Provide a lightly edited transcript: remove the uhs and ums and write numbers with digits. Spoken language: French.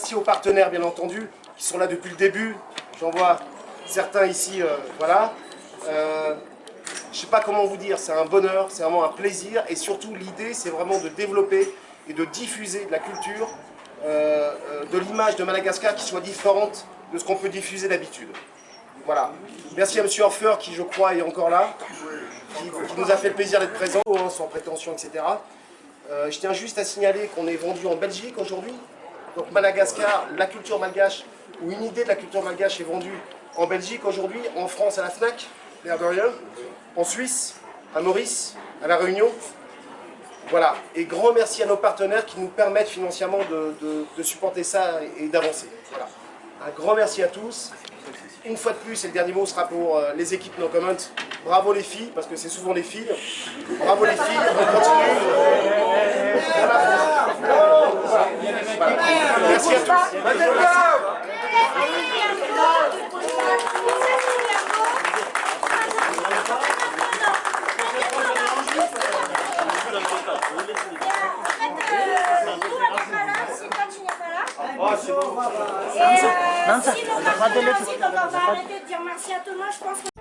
Merci aux partenaires, bien entendu, qui sont là depuis le début. J'en vois certains ici, voilà. Je ne sais pas comment vous dire, c'est un bonheur, c'est vraiment un plaisir. Et surtout, l'idée, c'est vraiment de développer et de diffuser de la culture, de l'image de Madagascar qui soit différente de ce qu'on peut diffuser d'habitude. Voilà. Merci à M. Orfer qui, je crois, est encore là, qui nous a fait le plaisir d'être présent, hein, sans prétention, etc. Je tiens juste à signaler qu'on est vendu en Belgique aujourd'hui. Donc Madagascar, la culture malgache, ou une idée de la culture malgache est vendue en Belgique aujourd'hui, en France à la FNAC, l'air de rien, en Suisse, à Maurice, à La Réunion. Voilà. Et grand merci à nos partenaires qui nous permettent financièrement de supporter ça et d'avancer. Voilà. Un grand merci à tous. Une fois de plus, et le dernier mot sera pour les équipes No Comment. Bravo les filles, parce que c'est souvent les filles. Bravo les filles, on continue. Voilà. Voilà. Merci à tous. Sinon, on va arrêter de dire merci à tout le monde. Je pense que